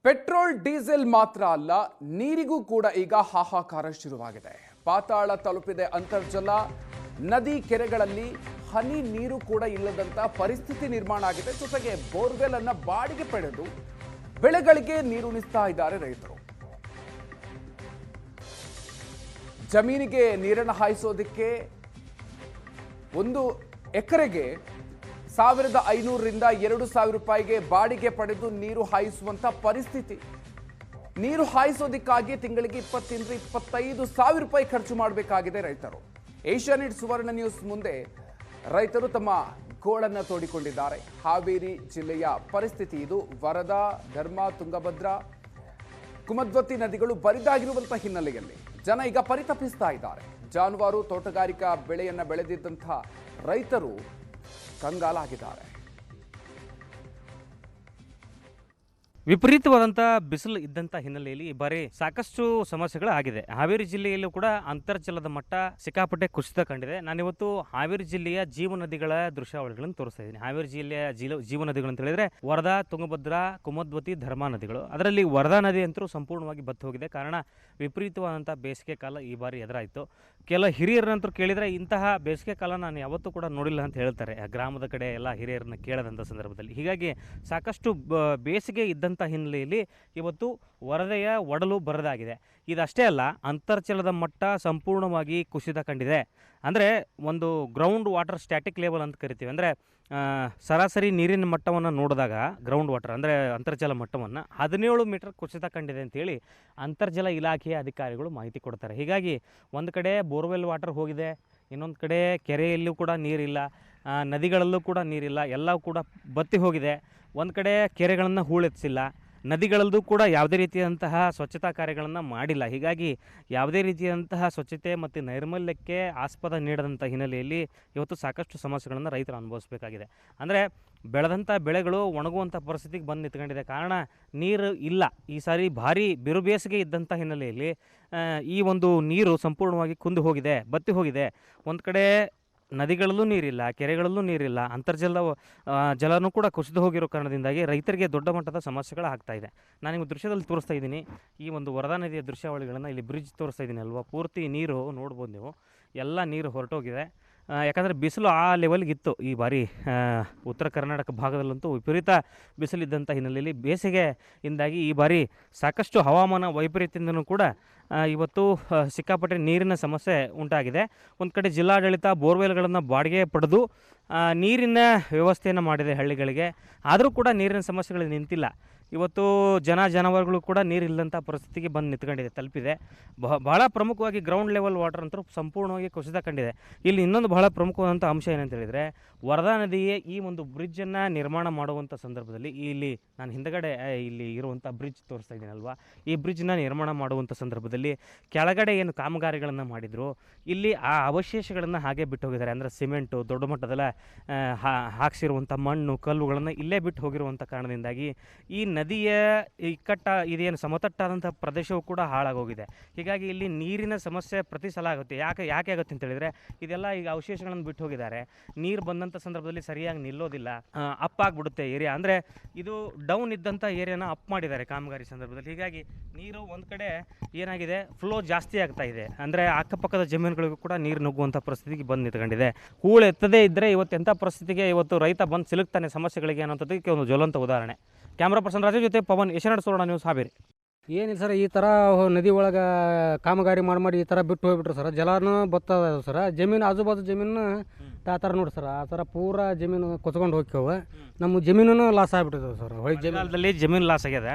Petrol diesel ಮಾತ್ರ ಅಲ್ಲ, ನೀರಿಗೂ ಕೂಡ ಈಗ ಹಾಹಾಕಾರ ಶುರುವಾಗಿದೆ. ಪಾತಾಳ ತಲುಪಿದೆ ಅಂತರ್ಜಲ. ನದಿ ಕೆರೆಗಳಲ್ಲಿ ಹನಿ ನೀರು ಕೂಡ ಇಲ್ಲದಂತ ಪರಿಸ್ಥಿತಿ ನಿರ್ಮಾಣ ಆಗಿದೆ. ಜೊತೆಗೆ ಬೋರ್ವೆಲ್ ಅನ್ನ ಬಾಡಿಗೆ ಪಡೆದು ಬೆಳೆಗಳಿಗೆ ನೀರುಣಿಸ್ತಾ ಇದ್ದಾರೆ ರೈತರು. ಜಮೀನಿಗೆ ನೀರನ್ನು ಹಾಯಿಸೋದಕ್ಕೆ 1 ಎಕರೆಗೆ 1500 ರಿಂದ 2000 ರೂಪಾಯಿಗೆ ಬಾಡಿಗೆ ಪಡೆದು ನೀರು ಹಾಯಿಸುವಂತ ಪರಿಸ್ಥಿತಿ. ನೀರು ಹಾಯಿಸೋದಕ್ಕಾಗಿ ತಿಂಗಳಿಗೆ 20 ರಿಂದ 25 ಸಾವಿರ ರೂಪಾಯಿ ಖರ್ಚು ಮಾಡಬೇಕಾಗಿದೆ ರೈತರು. ಏಷ್ಯಾನೆಟ್ ಸುವರ್ಣ ನ್ಯೂಸ್ ಮುಂದೆ ರೈತರು ತಮ್ಮ ಗೋಳನ್ನು ತೋಡಿಕೊಂಡಿದ್ದಾರೆ. ಹಾವೇರಿ ಜಿಲ್ಲೆಯ ಪರಿಸ್ಥಿತಿ ಇದು. ವರದಾ, ಧರ್ಮಾ, ತುಂಗಭದ್ರಾ, ಕುಮದ್ವತಿ ನದಿಗಳು ಬರಿದಾಗಿರುವಂತಹ ಹಿನ್ನೆಲೆಯಲ್ಲಿ ಜನ ಈಗ ಪರಿತಪಿಸ್ತಾ ಇದ್ದಾರೆ. ಜಾನುವಾರು, ತೋಟಗಾರಿಕಾ ಬೆಳೆಯನ್ನ ಬೆಳೆದಿದ್ದಂತಹ ರೈತರು ಕಂಗಾಲಾಗಿದ್ದಾರೆ. ವಿಪರೀತವಾದಂಥ ಬಿಸಿಲು ಇದ್ದಂಥ ಹಿನ್ನೆಲೆಯಲ್ಲಿ ಈ ಬಾರಿ ಸಾಕಷ್ಟು ಸಮಸ್ಯೆಗಳು ಆಗಿದೆ. ಹಾವೇರಿ ಜಿಲ್ಲೆಯಲ್ಲೂ ಕೂಡ ಅಂತರ್ಜಲದ ಮಟ್ಟ ಸಿಕ್ಕಾಪಟ್ಟೆ ಕುಸಿತ ಕಂಡಿದೆ. ನಾನಿವತ್ತು ಹಾವೇರಿ ಜಿಲ್ಲೆಯ ಜೀವನದಿಗಳ ದೃಶ್ಯಾವಳಿಗಳನ್ನು ತೋರಿಸ್ತಾ ಇದ್ದೀನಿ. ಹಾವೇರಿ ಜಿಲ್ಲೆಯ ಜೀವನದಿಗಳು ಅಂತ ಹೇಳಿದ್ರೆ ವರದಾ, ತುಂಗಭದ್ರಾ, ಕುಮದ್ವತಿ, ಧರ್ಮಾ ನದಿಗಳು. ಅದರಲ್ಲಿ ವರದಾ ನದಿ ಅಂತೂ ಸಂಪೂರ್ಣವಾಗಿ ಬತ್ತಿ ಹೋಗಿದೆ. ಕಾರಣ ವಿಪರೀತವಾದಂಥ ಬೇಸಿಗೆ ಕಾಲ ಈ ಬಾರಿ ಎದುರಾಯಿತು. ಕೆಲ ಹಿರಿಯರನ್ನಂತೂ ಕೇಳಿದರೆ ಇಂತಹ ಬೇಸಿಗೆ ಕಾಲ ನಾನು ಯಾವತ್ತೂ ಕೂಡ ನೋಡಿಲ್ಲ ಅಂತ ಹೇಳ್ತಾರೆ, ಗ್ರಾಮದ ಕಡೆ ಎಲ್ಲ ಹಿರಿಯರನ್ನ ಕೇಳದಂಥ ಸಂದರ್ಭದಲ್ಲಿ. ಹೀಗಾಗಿ ಸಾಕಷ್ಟು ಬೇಸಿಗೆ ಇದ್ದಂಥ ಹಿನ್ನೆಲೆಯಲ್ಲಿ ಇವತ್ತು ವರದೆಯ ಒಡಲು ಬರದಾಗಿದೆ. ಇದಷ್ಟೇ ಅಲ್ಲ, ಅಂತರ್ಜಲದ ಮಟ್ಟ ಸಂಪೂರ್ಣವಾಗಿ ಕುಸಿತ ಕಂಡಿದೆ. ಅಂದರೆ ಒಂದು ಗ್ರೌಂಡ್ ವಾಟರ್ ಸ್ಟ್ಯಾಟಿಕ್ ಲೆವೆಲ್ ಅಂತ ಕರಿತೀವಿ. ಅಂದರೆ ಸರಾಸರಿ ನೀರಿನ ಮಟ್ಟವನ್ನು ನೋಡಿದಾಗ ಗ್ರೌಂಡ್ ವಾಟರ್ ಅಂದರೆ ಅಂತರ್ಜಲ ಮಟ್ಟವನ್ನು 17 ಮೀಟರ್ ಕುಸಿತ ಕಂಡಿದೆ ಅಂತೇಳಿ ಅಂತರ್ಜಲ ಇಲಾಖೆಯ ಅಧಿಕಾರಿಗಳು ಮಾಹಿತಿ ಕೊಡ್ತಾರೆ. ಹೀಗಾಗಿ ಒಂದು ಕಡೆ ಬೋರ್ವೆಲ್ ವಾಟರ್ ಹೋಗಿದೆ, ಇನ್ನೊಂದು ಕಡೆ ಕೆರೆಯಲ್ಲೂ ಕೂಡ ನೀರಿಲ್ಲ, ನದಿಗಳಲ್ಲೂ ಕೂಡ ನೀರಿಲ್ಲ, ಎಲ್ಲವೂ ಕೂಡ ಬತ್ತಿ ಹೋಗಿದೆ. ಒಂದು ಕಡೆ ಕೆರೆಗಳನ್ನು ಹೂಳೆತ್ತಿಸಿಲ್ಲ, ನದಿಗಳಲ್ಲೂ ಕೂಡ ಯಾವುದೇ ರೀತಿಯಾದಂತಹ ಸ್ವಚ್ಛತಾ ಕಾರ್ಯಗಳನ್ನು ಮಾಡಿಲ್ಲ. ಹೀಗಾಗಿ ಯಾವುದೇ ರೀತಿಯಾದಂತಹ ಸ್ವಚ್ಛತೆ ಮತ್ತು ನೈರ್ಮಲ್ಯಕ್ಕೆ ಆಸ್ಪದ ನೀಡದಂಥ ಹಿನ್ನೆಲೆಯಲ್ಲಿ ಇವತ್ತು ಸಾಕಷ್ಟು ಸಮಸ್ಯೆಗಳನ್ನು ರೈತರು ಅನುಭವಿಸಬೇಕಾಗಿದೆ. ಅಂದರೆ ಬೆಳೆದಂಥ ಬೆಳೆಗಳು ಒಣಗುವಂಥ ಪರಿಸ್ಥಿತಿಗೆ ಬಂದು ನಿಂತ್ಕೊಂಡಿದೆ. ಕಾರಣ ನೀರು ಇಲ್ಲ. ಈ ಸಾರಿ ಭಾರಿ ಬಿರು ಬೇಸಿಗೆ ಇದ್ದಂಥ ಹಿನ್ನೆಲೆಯಲ್ಲಿ ಈ ಒಂದು ನೀರು ಸಂಪೂರ್ಣವಾಗಿ ಕುಂದು ಹೋಗಿದೆ, ಬತ್ತಿ ಹೋಗಿದೆ. ಒಂದು ಕಡೆ ನದಿಗಳಲ್ಲೂ ನೀರಿಲ್ಲ, ಕೆರೆಗಳಲ್ಲೂ ನೀರಿಲ್ಲ, ಅಂತರ್ಜಲ ಜಲನೂ ಕೂಡ ಕುಸಿದು ಹೋಗಿರೋ ಕಾರಣದಿಂದಾಗಿ ರೈತರಿಗೆ ದೊಡ್ಡ ಮಟ್ಟದ ಸಮಸ್ಯೆಗಳು ಆಗ್ತಾ ಇದೆ. ನಾನು ನಿಮಗೆ ದೃಶ್ಯದಲ್ಲಿ ತೋರಿಸ್ತಾ ಇದ್ದೀನಿ. ಈ ಒಂದು ವರದಾ ನದಿಯ ದೃಶ್ಯಾವಳಿಗಳನ್ನು ಇಲ್ಲಿ ಬ್ರಿಡ್ಜ್ ತೋರಿಸ್ತಾ ಇದ್ದೀನಿ ಅಲ್ವಾ. ಪೂರ್ತಿ ನೀರು ನೋಡ್ಬೋದು ನೀವು, ಎಲ್ಲ ನೀರು ಹೊರಟೋಗಿದೆ. ಯಾಕಂದರೆ ಬಿಸಿಲು ಆ ಲೆವೆಲ್ಗಿತ್ತು ಈ ಬಾರಿ. ಉತ್ತರ ಕರ್ನಾಟಕ ಭಾಗದಲ್ಲಂತೂ ವಿಪರೀತ ಬಿಸಿಲಿದ್ದಂಥ ಹಿನ್ನೆಲೆಯಲ್ಲಿ ಬೇಸಿಗೆಯಿಂದಾಗಿ ಈ ಬಾರಿ ಸಾಕಷ್ಟು ಹವಾಮಾನ ವೈಪರೀತ್ಯದಿಂದಲೂ ಕೂಡ ಇವತ್ತು ಸಿಕ್ಕಾಪಟ್ಟೆ ನೀರಿನ ಸಮಸ್ಯೆ ಉಂಟಾಗಿದೆ. ಒಂದು ಕಡೆ ಜಿಲ್ಲಾಡಳಿತ ಬೋರ್ವೆಲ್ಗಳನ್ನು ಬಾಡಿಗೆ ಪಡೆದು ನೀರಿನ ವ್ಯವಸ್ಥೆಯನ್ನು ಮಾಡಿದೆ ಹಳ್ಳಿಗಳಿಗೆ. ಆದರೂ ಕೂಡ ನೀರಿನ ಸಮಸ್ಯೆಗಳು ನಿಂತಿಲ್ಲ. ಇವತ್ತು ಜಾನುವಾರುಗಳು ಕೂಡ ನೀರಿಲ್ಲದಂಥ ಪರಿಸ್ಥಿತಿಗೆ ಬಂದು ನಿಂತ್ಕೊಂಡಿದೆ, ತಲುಪಿದೆ. ಬಹಳ ಪ್ರಮುಖವಾಗಿ ಗ್ರೌಂಡ್ ಲೆವೆಲ್ ವಾಟರ್ ಅಂತೂ ಸಂಪೂರ್ಣವಾಗಿ ಕುಸಿತ ಕಂಡಿದೆ. ಇಲ್ಲಿ ಇನ್ನೊಂದು ಬಹಳ ಪ್ರಮುಖವಾದಂಥ ಅಂಶ ಏನಂತ ಹೇಳಿದರೆ, ವರದಾ ನದಿಯೇ ಈ ಒಂದು ಬ್ರಿಡ್ಜನ್ನು ನಿರ್ಮಾಣ ಮಾಡುವಂಥ ಸಂದರ್ಭದಲ್ಲಿ ಇಲ್ಲಿ ನಾನು ಹಿಂದಗಡೆ ಇಲ್ಲಿ ಇರುವಂಥ ಬ್ರಿಡ್ಜ್ ತೋರಿಸ್ತಾ ಇದ್ದೀನಲ್ವ, ಈ ಬ್ರಿಡ್ಜನ್ನ ನಿರ್ಮಾಣ ಮಾಡುವಂಥ ಸಂದರ್ಭದಲ್ಲಿ ಕೆಳಗಡೆ ಏನು ಕಾಮಗಾರಿಗಳನ್ನು ಮಾಡಿದ್ರು, ಇಲ್ಲಿ ಆ ಅವಶೇಷಗಳನ್ನು ಹಾಗೆ ಬಿಟ್ಟು ಹೋಗಿದ್ದಾರೆ. ಅಂದರೆ ಸಿಮೆಂಟು, ದೊಡ್ಡ ಮಟ್ಟದಲ್ಲ ಹಾಕ್ಸಿರುವಂಥ ಮಣ್ಣು, ಕಲ್ಲುಗಳನ್ನು ಇಲ್ಲೇ ಬಿಟ್ಟು ಹೋಗಿರುವಂಥ ಕಾರಣದಿಂದಾಗಿ ಈ ನದಿಯ ಇದೇನು ಸಮತಟ್ಟಾದಂಥ ಪ್ರದೇಶವೂ ಕೂಡ ಹಾಳಾಗೋಗಿದೆ. ಹೀಗಾಗಿ ಇಲ್ಲಿ ನೀರಿನ ಸಮಸ್ಯೆ ಪ್ರತಿ ಸಲ ಆಗುತ್ತೆ. ಯಾಕೆ ಆಗುತ್ತೆ ಅಂತ ಹೇಳಿದರೆ, ಇದೆಲ್ಲ ಈಗ ಅವಶೇಷಗಳನ್ನು ಬಿಟ್ಟು ಹೋಗಿದ್ದಾರೆ. ನೀರು ಬಂದಂಥ ಸಂದರ್ಭದಲ್ಲಿ ಸರಿಯಾಗಿ ನಿಲ್ಲೋದಿಲ್ಲ, ಅಪ್ ಆಗಿಬಿಡುತ್ತೆ ಏರಿಯಾ. ಅಂದರೆ ಇದು ಡೌನ್ ಇದ್ದಂಥ ಏರಿಯಾನ ಅಪ್ ಮಾಡಿದ್ದಾರೆ ಕಾಮಗಾರಿ ಸಂದರ್ಭದಲ್ಲಿ. ಹೀಗಾಗಿ ನೀರು ಒಂದು ಕಡೆ ಏನಾಗಿದೆ, ಫ್ಲೋ ಜಾಸ್ತಿ ಆಗ್ತಾ ಇದೆ. ಅಂದರೆ ಅಕ್ಕಪಕ್ಕದ ಜಮೀನುಗಳಿಗೂ ಕೂಡ ನೀರು ನುಗ್ಗುವಂಥ ಪರಿಸ್ಥಿತಿಗೆ ಬಂದು ನಿಂತ್ಕೊಂಡಿದೆ. ಹೂಳು ಎತ್ತದೇ ಇದ್ದರೆ ಇವತ್ತು ಎಂಥ ಪರಿಸ್ಥಿತಿಗೆ ಇವತ್ತು ರೈತ ಬಂದು ಸಿಲುಕ್ತಾನೆ ಸಮಸ್ಯೆಗಳಿಗೆ ಅನ್ನೋಂಥದ್ದಕ್ಕೆ ಒಂದು ಜ್ವಲಂತ ಉದಾಹರಣೆ. ಕ್ಯಾಮ್ರಾ ಪರ್ಸನ್ ರಾಜು ಜೊತೆ ಪವನ್, ಏಷ್ಯಾನೆಟ್ ಸುವರ್ಣ ನ್ಯೂಸ್, ಹಾವೇರಿ. ಏನಿಲ್ಲ ಸರ್, ಈ ಥರ ನದಿ ಒಳಗೆ ಕಾಮಗಾರಿ ಮಾಡಿ ಈ ಥರ ಬಿಟ್ಟು ಹೋಗ್ಬಿಟ್ರು ಸರ್. ಜಲನೂ ಬರ್ತದೆ ಸರ್. ಜಮೀನು ಆಜು ಬಾಜು ಜಮೀನು ಆ ಥರ ನೋಡಿ ಸರ್, ಆ ಥರ ಪೂರಾ ಜಮೀನು ಕೊಚ್ಕೊಂಡು ಹೋಗ್ತೇವೆ. ನಮ್ಮ ಜಮೀನು ಲಾಸ್ ಆಗಿಬಿಟ್ಟಿದೆ ಸರ್. ಮಳೆಗಾಲದಲ್ಲಿ ಜಮೀನು ಲಾಸ್ ಆಗ್ಯದ,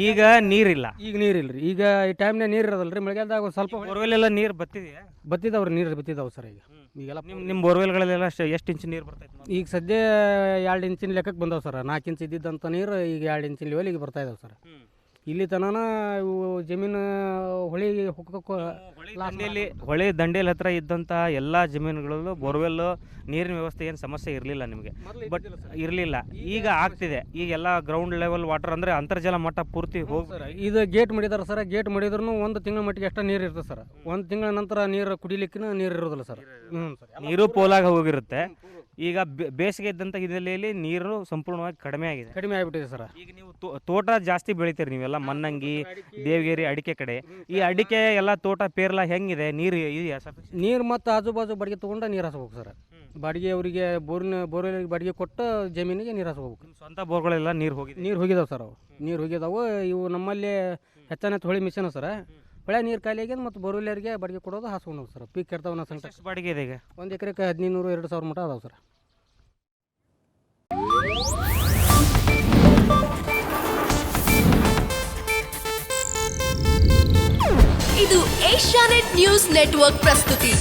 ಈಗ ನೀರಿಲ್ಲ. ಈಗ ನೀರಿಲ್ಲ ರೀ. ಈಗ ಈ ಟೈಮ್ನಾಗ ನೀರು ಇರೋದಲ್ಲ ರೀ. ಮಳೆಗಾಲದಾಗ ಸ್ವಲ್ಪ ಬೋರ್ವೆಲ್ ನೀರು ಬತ್ತಿದಾವ್ರಿ, ನೀರು ಬತ್ತಿದಾವೆ ಸರ್. ಈಗೆಲ್ಲ ನಿಮ್ಮ ಬೋರ್ವೆಲ್ಗಳೆಲ್ಲ ಎಷ್ಟು ಇಂಚ್ ನೀರು ಬರ್ತೈತೆ? ಈಗ ಸದ್ಯ 2 ಇಂಚಿನ ಲೆಕ್ಕಕ್ಕೆ ಬಂದಾವೆ ಸರ್. 4 ಇಂಚ್ ಇದ್ದಿದ್ದಂಥ ನೀರು ಈಗ 2 ಇಂಚಿನ ಲೆವೆಲಿಗೆ ಬರ್ತಾ ಇದಾವೆ ಸರ್. ಇಲ್ಲಿ ತನಕ ಇವು ಜಮೀನು ಹೊಳೆ ದಂಡೆಯಲ್ಲಿ ಹತ್ರ ಇದ್ದಂಥ ಎಲ್ಲ ಜಮೀನುಗಳಲ್ಲೂ ಬೋರ್ವೆಲ್ಲು ನೀರಿನ ವ್ಯವಸ್ಥೆ ಏನು ಸಮಸ್ಯೆ ಇರಲಿಲ್ಲ ನಿಮಗೆ, ಬಟ್ ಇರಲಿಲ್ಲ. ಈಗ ಆಗ್ತಿದೆ. ಈಗೆಲ್ಲ ಗ್ರೌಂಡ್ ಲೆವೆಲ್ ವಾಟರ್ ಅಂದರೆ ಅಂತರ್ಜಲ ಮಟ್ಟ ಪೂರ್ತಿ ಹೋಗಿ ಇದು ಗೇಟ್ ಮಾಡಿದಾರೆ ಸರ್. ಗೇಟ್ ಮಾಡಿದ್ರು 1 ತಿಂಗಳ ಮಟ್ಟಿಗೆ ಅಷ್ಟೇ ನೀರು ಇರ್ತದೆ ಸರ್. 1 ತಿಂಗಳ ನಂತರ ನೀರು ಕುಡಿಲಿಕ್ಕೆ ನೀರು ಇರೋದಿಲ್ಲ ಸರ್. ನೀರು ಪೋಲಾಗ ಹೋಗಿರುತ್ತೆ. ಈಗ ಬೇಸಿಗೆ ಇದ್ದಂಥ ಹಿನ್ನೆಲೆಯಲ್ಲಿ ನೀರು ಸಂಪೂರ್ಣವಾಗಿ ಕಡಿಮೆ ಆಗಿದೆ. ಕಡಿಮೆ ಆಗಿಬಿಟ್ಟಿದೆ ಸರ್. ಈಗ ನೀವು ತೋಟ ಜಾಸ್ತಿ ಬೆಳಿತೀರಿ ನೀವೆಲ್ಲ ಮನ್ನಂಗಿ, ದೇವಗಿರಿ, ಅಡಿಕೆ ಕಡೆ. ಈ ಅಡಿಕೆ ಎಲ್ಲ ತೋಟ ಪೇರ್ಲ ಹೆಂಗಿದೆ, ನೀರು ಇದೆಯಾ sufficient? ನೀರು ಮತ್ತು ಆಜು ಬಾಜು ಬಾಡಿಗೆ ತೊಗೊಂಡು ನೀರು ಹಾಸ್ಬೇಕು ಸರ್. ಬಾಡಿಗೆ ಅವರಿಗೆ ಬೋರ್ವೆಲ್ ಬಾಡಿಗೆ ಕೊಟ್ಟು ಜಮೀನಿಗೆ ನೀರು ಹಾಸ್ಬೇಕು. ನಿಮ್ಮ ಸ್ವಂತ ಬೋರ್ಗಳೆಲ್ಲ ನೀರು ಹೋಗಿದೆ? ನೀರು ಹೋಗಿದಾವೆ ಸರ್. ಅವು ನೀರು ಹೋಗಿದಾವೆ. ಇವು ನಮ್ಮಲ್ಲಿ ಹೆಚ್ಚಾನೆಚ್ಚು ಹೊಳಿ ಮಿಷನ್ ಸರ್. ಹೊಳೆ ನೀರು ಖಾಲಿ ಆಗ್ಯದ ಮತ್ತು ಬೋರ್ವೆಲ್ಲರಿಗೆ ಬಾಡಿಗೆ ಕೊಡೋದು ಹಾಸ್ಕೊಂಡು ಸರ್. ಪೀಕ್ ಕೆಡ್ತಾವೆ ನಾವು ಸಂಕಟ. ಎಷ್ಟು ಬಾಡಿಗೆ ಇದೆ ಈಗ? ಒಂದು ಎಕರೆಗೆ 1500-2000 ಮಟ್ಟ ಅದಾವೆ ಸರ್. ಇದು ಏಷ್ಯಾನೆಟ್ ನ್ಯೂಸ್ ನೆಟ್ವರ್ಕ್ ಪ್ರಸ್ತುತಿ.